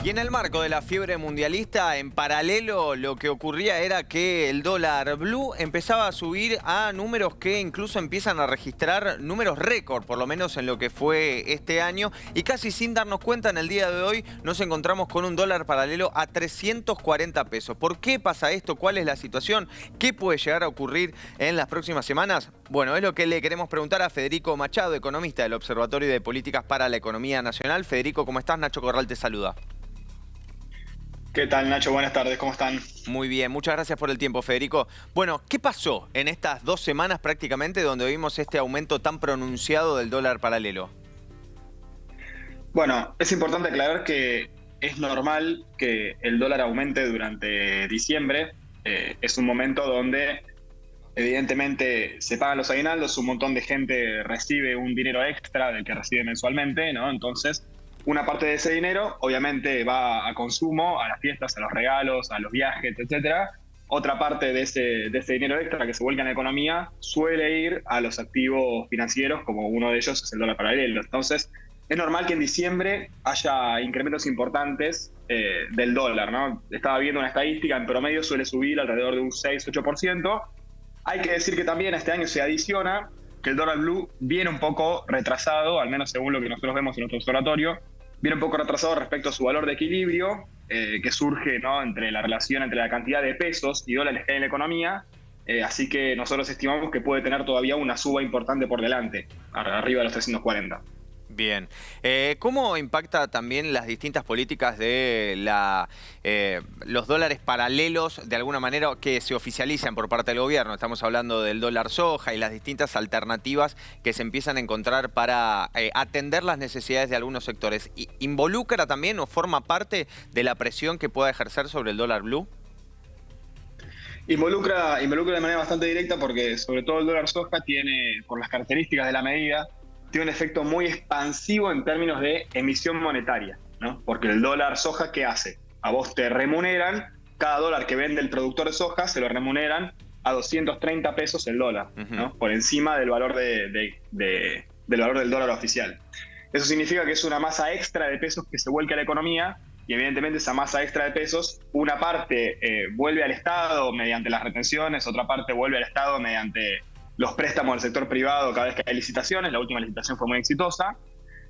Y en el marco de la fiebre mundialista, en paralelo, lo que ocurría era que el dólar blue empezaba a subir a números que incluso empiezan a registrar números récord, por lo menos en lo que fue este año. Y casi sin darnos cuenta, en el día de hoy nos encontramos con un dólar paralelo a 340 pesos. ¿Por qué pasa esto? ¿Cuál es la situación? ¿Qué puede llegar a ocurrir en las próximas semanas? Bueno, es lo que le queremos preguntar a Federico Machado, economista del Observatorio de Políticas para la Economía Nacional. Federico, ¿cómo estás? Nacho Corral te saluda. ¿Qué tal, Nacho? Buenas tardes, ¿cómo están? Muy bien, muchas gracias por el tiempo, Federico. Bueno, ¿qué pasó en estas 2 semanas prácticamente donde vimos este aumento tan pronunciado del dólar paralelo? Bueno, es importante aclarar que es normal que el dólar aumente durante diciembre. Es un momento donde evidentemente se pagan los aguinaldos, un montón de gente recibe un dinero extra del que recibe mensualmente, ¿no? Entonces, una parte de ese dinero obviamente va a consumo, a las fiestas, a los regalos, a los viajes, etcétera. Otra parte de ese dinero extra que se vuelca en la economía suele ir a los activos financieros, como uno de ellos es el dólar paralelo. Entonces, es normal que en diciembre haya incrementos importantes del dólar, ¿no? Estaba viendo una estadística, en promedio suele subir alrededor de un 6-8%. Hay que decir que también este año se adiciona que el dólar blue viene un poco retrasado, al menos según lo que nosotros vemos en nuestro observatorio, viene un poco retrasado respecto a su valor de equilibrio, que surge, ¿no?, entre la relación entre la cantidad de pesos y dólares que hay en la economía. Así que nosotros estimamos que puede tener todavía una suba importante por delante, arriba de los 340. Bien. ¿Cómo impacta también las distintas políticas de los dólares paralelos, de alguna manera, que se oficializan por parte del gobierno? Estamos hablando del dólar soja y las distintas alternativas que se empiezan a encontrar para atender las necesidades de algunos sectores. ¿Involucra también o forma parte de la presión que pueda ejercer sobre el dólar blue? Involucra de manera bastante directa porque sobre todo el dólar soja tiene, por las características de la medida, tiene un efecto muy expansivo en términos de emisión monetaria, ¿no? Porque el dólar soja, ¿qué hace? A vos te remuneran, cada dólar que vende el productor de soja se lo remuneran a 230 pesos el dólar, ¿no? Por encima del valor, del valor del dólar oficial. Eso significa que es una masa extra de pesos que se vuelca a la economía y evidentemente esa masa extra de pesos, una parte vuelve al Estado mediante las retenciones, otra parte vuelve al Estado mediante los préstamos del sector privado cada vez que hay licitaciones. La última licitación fue muy exitosa.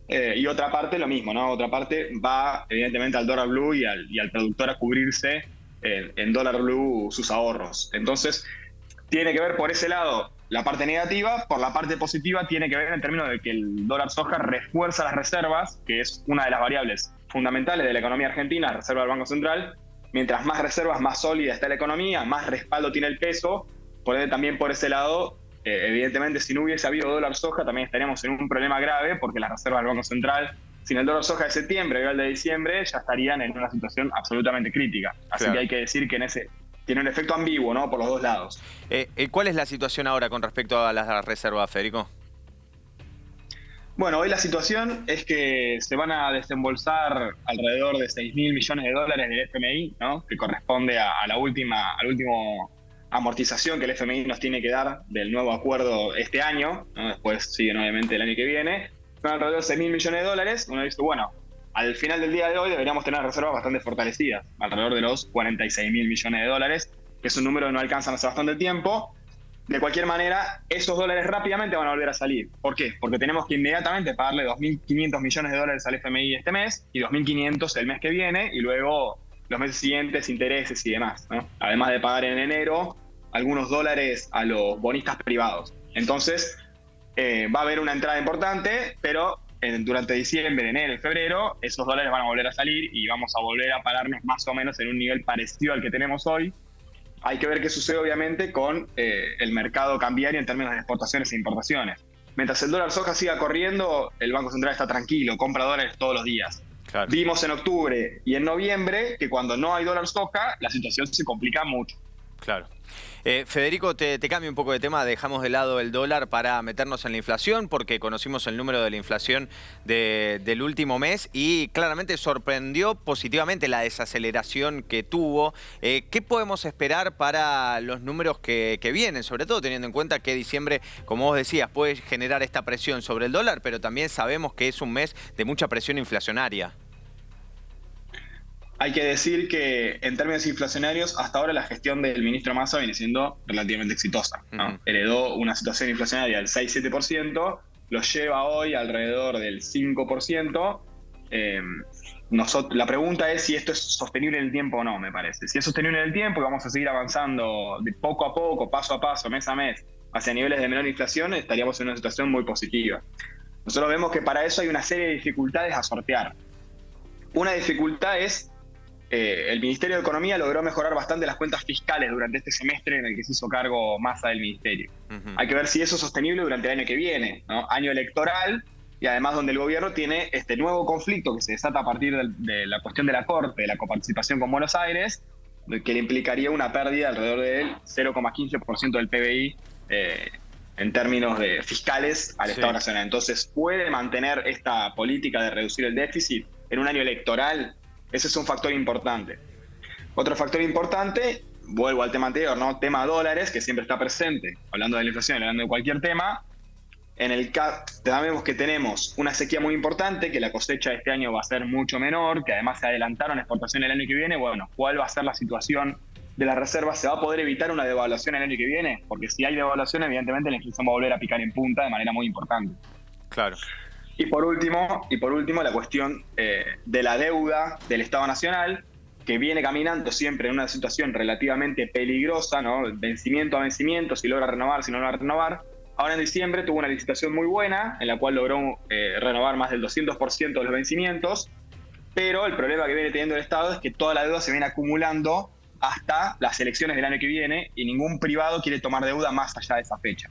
Y otra parte lo mismo, ¿no? Otra parte va evidentemente al dólar blue y al productor a cubrirse en dólar blue sus ahorros. Entonces, tiene que ver por ese lado la parte negativa. Por la parte positiva tiene que ver en términos de que el dólar soja refuerza las reservas, que es una de las variables fundamentales de la economía argentina, la reserva del Banco Central. Mientras más reservas, más sólida está la economía, más respaldo tiene el peso. Por ende, también por ese lado, evidentemente, si no hubiese habido dólar soja, también estaríamos en un problema grave, porque las reservas del Banco Central, sin el dólar soja de septiembre y el de diciembre, ya estarían en una situación absolutamente crítica. Así Claro. que hay que decir que tiene un efecto ambiguo, ¿no?, por los dos lados. ¿Cuál es la situación ahora con respecto a las reservas, Federico? Bueno, hoy la situación es que se van a desembolsar alrededor de 6.000 millones de dólares del FMI, ¿no?, que corresponde al último amortización que el FMI nos tiene que dar del nuevo acuerdo este año, ¿no? Después siguen obviamente el año que viene. Son alrededor de 6.000 millones de dólares. Uno dice, bueno, al final del día de hoy deberíamos tener reservas bastante fortalecidas, alrededor de los 46.000 millones de dólares, que es un número que no alcanzan hace bastante tiempo. De cualquier manera, esos dólares rápidamente van a volver a salir. ¿Por qué? Porque tenemos que inmediatamente pagarle 2.500 millones de dólares al FMI este mes y 2.500 el mes que viene, y luego los meses siguientes intereses y demás, ¿no? Además de pagar en enero algunos dólares a los bonistas privados. Entonces, va a haber una entrada importante, pero durante diciembre, enero y febrero, esos dólares van a volver a salir y vamos a volver a pararnos más o menos en un nivel parecido al que tenemos hoy. Hay que ver qué sucede, obviamente, con el mercado cambiario en términos de exportaciones e importaciones. Mientras el dólar soja siga corriendo, el Banco Central está tranquilo, compra dólares todos los días. Claro. Vimos en octubre y en noviembre que cuando no hay dólar soja, la situación se complica mucho. Claro. Federico, te cambio un poco de tema, dejamos de lado el dólar para meternos en la inflación, porque conocimos el número de la inflación del último mes y claramente sorprendió positivamente la desaceleración que tuvo. ¿Qué podemos esperar para los números que vienen? Sobre todo teniendo en cuenta que diciembre, como vos decías, puede generar esta presión sobre el dólar, pero también sabemos que es un mes de mucha presión inflacionaria. hay que decir que en términos inflacionarios, hasta ahora la gestión del ministro Massa viene siendo relativamente exitosa, ¿no? Heredó una situación inflacionaria del 6-7%, lo lleva hoy alrededor del 5%. La pregunta es si esto es sostenible en el tiempo o no, me parece. Si es sostenible en el tiempo y vamos a seguir avanzando de poco a poco, paso a paso, mes a mes, hacia niveles de menor inflación, estaríamos en una situación muy positiva. Nosotros vemos que para eso hay una serie de dificultades a sortear. Una dificultad es el Ministerio de Economía logró mejorar bastante las cuentas fiscales durante este semestre en el que se hizo cargo Massa del Ministerio. Hay que ver si eso es sostenible durante el año que viene, ¿no? Año electoral, y además donde el gobierno tiene este nuevo conflicto que se desata a partir de la cuestión de la Corte, de la coparticipación con Buenos Aires, que le implicaría una pérdida alrededor del 0,15% del PBI en términos de fiscales al Estado Nacional. Entonces, ¿puede mantener esta política de reducir el déficit en un año electoral? Ese es un factor importante. Otro factor importante, vuelvo al tema anterior, ¿no? Tema dólares, que siempre está presente, hablando de la inflación, hablando de cualquier tema. En el caso, sabemos que tenemos una sequía muy importante, que la cosecha de este año va a ser mucho menor, que además se adelantaron exportaciones el año que viene. Bueno, ¿cuál va a ser la situación de las reservas? ¿Se va a poder evitar una devaluación el año que viene? Porque si hay devaluación, evidentemente la inflación va a volver a picar en punta de manera muy importante. Claro. Y por último, la cuestión de la deuda del Estado Nacional, que viene caminando siempre en una situación relativamente peligrosa, ¿no? Vencimiento a vencimiento, si logra renovar, si no logra renovar. Ahora en diciembre tuvo una licitación muy buena, en la cual logró renovar más del 200% de los vencimientos, pero el problema que viene teniendo el Estado es que toda la deuda se viene acumulando hasta las elecciones del año que viene y ningún privado quiere tomar deuda más allá de esa fecha.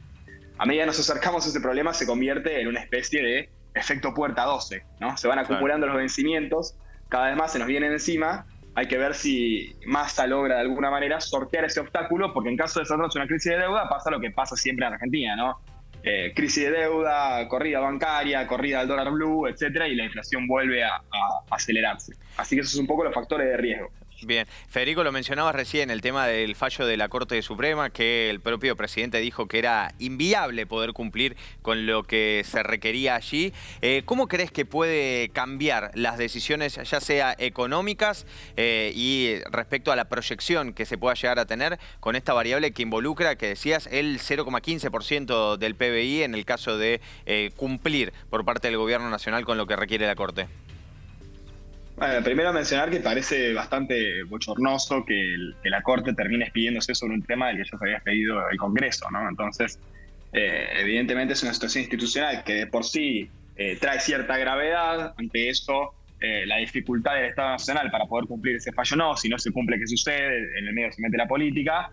A medida que nos acercamos a ese problema, se convierte en una especie de efecto puerta 12, ¿no? Se van acumulando los vencimientos, cada vez más se nos vienen encima. Hay que ver si Massa logra de alguna manera sortear ese obstáculo, porque en caso de desatarse una crisis de deuda pasa lo que pasa siempre en Argentina, ¿no? Crisis de deuda, corrida bancaria, corrida al dólar blue, etcétera, y la inflación vuelve a acelerarse. Así que esos son un poco los factores de riesgo. Bien, Federico, lo mencionabas recién, el tema del fallo de la Corte Suprema, que el propio presidente dijo que era inviable poder cumplir con lo que se requería allí. ¿Cómo crees que puede cambiar las decisiones, ya sea económicas y respecto a la proyección que se pueda llegar a tener con esta variable que involucra, que decías, el 0,15% del PBI en el caso de cumplir por parte del Gobierno Nacional con lo que requiere la Corte? Bueno, primero mencionar que parece bastante bochornoso que la Corte termine expidiéndose sobre un tema del que ya se había expedido el Congreso, ¿no? Entonces, evidentemente es una situación institucional que de por sí trae cierta gravedad. Ante eso, la dificultad del Estado Nacional para poder cumplir ese fallo no. Si no se cumple, ¿qué sucede? En el medio se mete la política.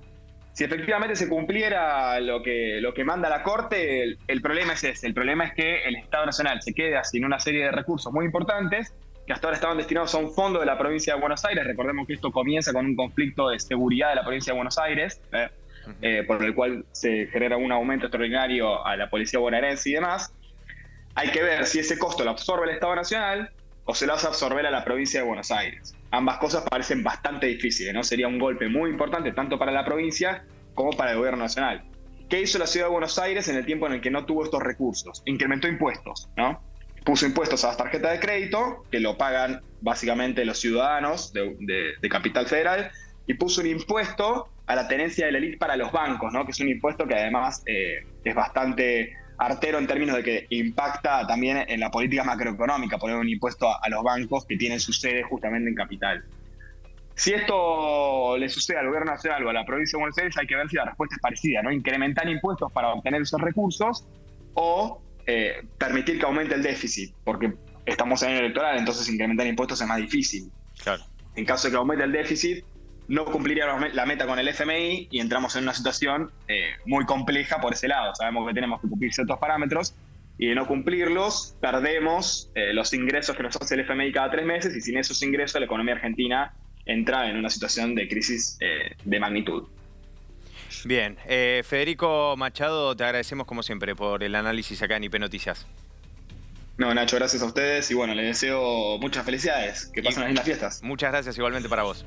Si efectivamente se cumpliera lo que manda la Corte, el problema es ese. El problema es que el Estado Nacional se queda sin una serie de recursos muy importantes que hasta ahora estaban destinados a un fondo de la provincia de Buenos Aires. Recordemos que esto comienza con un conflicto de seguridad de la provincia de Buenos Aires, por el cual se genera un aumento extraordinario a la policía bonaerense y demás. Hay que ver si ese costo lo absorbe el Estado Nacional o se lo hace absorber a la provincia de Buenos Aires. Ambas cosas parecen bastante difíciles, ¿no? Sería un golpe muy importante tanto para la provincia como para el gobierno nacional. ¿Qué hizo la ciudad de Buenos Aires en el tiempo en el que no tuvo estos recursos? Incrementó impuestos, ¿no? Puso impuestos a las tarjetas de crédito, que lo pagan básicamente los ciudadanos de Capital Federal, y puso un impuesto a la tenencia de la élite para los bancos, ¿no? Que es un impuesto que además es bastante artero en términos de que impacta también en la política macroeconómica, poner un impuesto a los bancos que tienen su sede justamente en Capital. Si esto le sucede al gobierno nacional o a la provincia de Buenos Aires, hay que ver si la respuesta es parecida, ¿no? Incrementar impuestos para obtener esos recursos o permitir que aumente el déficit, porque estamos en año electoral, entonces incrementar impuestos es más difícil. Claro. En caso de que aumente el déficit, no cumpliría la meta con el FMI y entramos en una situación muy compleja por ese lado. Sabemos que tenemos que cumplir ciertos parámetros y de no cumplirlos, perdemos los ingresos que nos hace el FMI cada 3 meses y sin esos ingresos la economía argentina entra en una situación de crisis de magnitud. Bien, Federico Machado, te agradecemos como siempre por el análisis acá en IP Noticias. No, Nacho, gracias a ustedes y bueno, les deseo muchas felicidades, que pasen las lindas fiestas. Muchas gracias igualmente para vos.